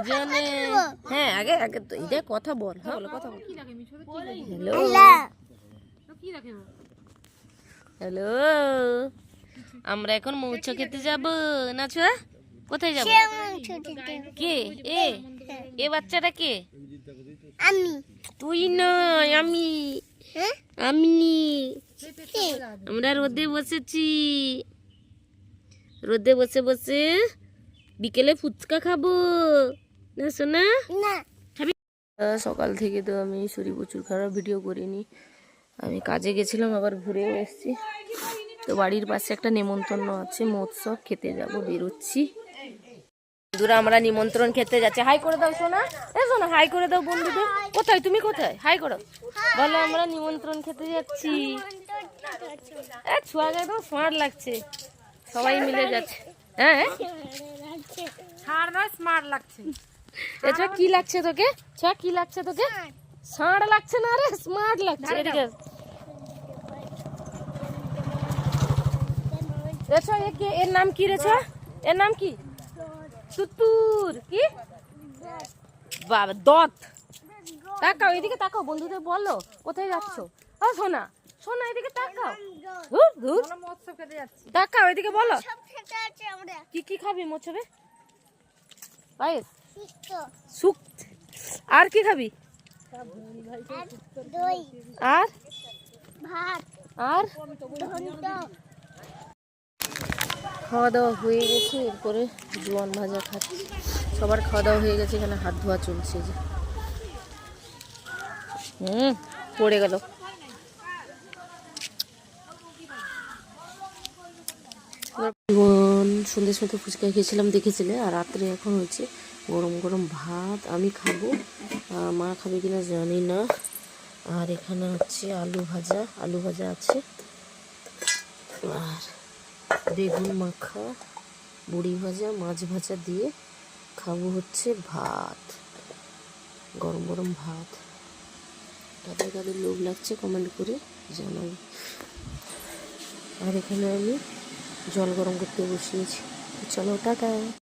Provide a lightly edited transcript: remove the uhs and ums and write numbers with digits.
দুজনে হ্যাঁ আগে আগে তো এটা কথা বল, হ্যাঁ বলো কথা বল। হ্যালো হ্যালো, আমরা এখন মৌচ খেতে যাব না ছোঁয়া? কোথায় যাব? কে এ এ বাচ্চাটা কে? আমি। তুই নয় আমি। আমি। আমরা রোদে বসেছি, রোদে বসে বসে বিকেলে ফুচকা খাবো না সোনা? খাবি? সকাল থেকে তো আমি শরীর প্রচুর খারাপ, ভিডিও করিনি। আমি কাজে গেছিলাম, আবার ঘুরেও এসেছি। তো বাড়ির পাশে একটা নেমন্তন্ন আছে, মহোৎসব, খেতে যাব, বেরোচ্ছি। বন্ধুরা আমরা নিমন্ত্রণ খেতে যাচ্ছি। হাই করে দাও সোনা, এ সোনা হাই করে দাও বন্ধুদের। কোথায় তুমি, কোথায়? হাই করো, বলো আমরা নিমন্ত্রণ খেতে যাচ্ছি। এ ছোঁয়াকে তো স্মার্ট লাগছে, সবাই মিলে যাচ্ছে। হ্যাঁ স্মার্ট লাগছে। এটা কি লাগছে তোকে? ছোঁয়া কি লাগছে তোকে? স্মার্ট লাগছে না রে, স্মার্ট লাগছে। এদিকে এর নাম কি রে ছোঁয়া? এর নাম কি? তুতুর। কি বাবা দত। তাকাও এদিকে, তাকাও বন্ধুদের বলো কোথায় যাচ্ছ। ও সোনা, সোনা এদিকে তাকাও। ধুর ধুর, মহোৎসব খেতে যাচ্ছি। তাকাও এদিকে বলো কি কি খাবি মোছবে? পায়েস, সুপ, আর কি খাবি? আর ভাত আর ঘন্ট। খাওয়া দাওয়া হয়ে গেছে, এরপরে জোয়ান ভাজা খাচ্ছি। সবার খাওয়া দাওয়া হয়ে গেছে, এখানে হাত ধোয়া চলছে যে। পড়ে গেল। সন্ধ্যে সময় ফুচকা খেয়েছিলাম, দেখেছিলে। আর রাত্রে এখন হচ্ছে গরম গরম ভাত, আমি খাবো, মা খাবে কিনা জানি না। আর এখানে হচ্ছে আলু ভাজা, আলু ভাজা আছে, আর বেগুন মাখা, বড়ি ভাজা, মাছ ভাজা দিয়ে খাবো হচ্ছে ভাত, গরম গরম ভাত। তাদের কাদের লোভ লাগছে কমেন্ট করে জানাবে। আর এখানে আমি জল গরম করতে বসিয়েছি। চলো টাটা।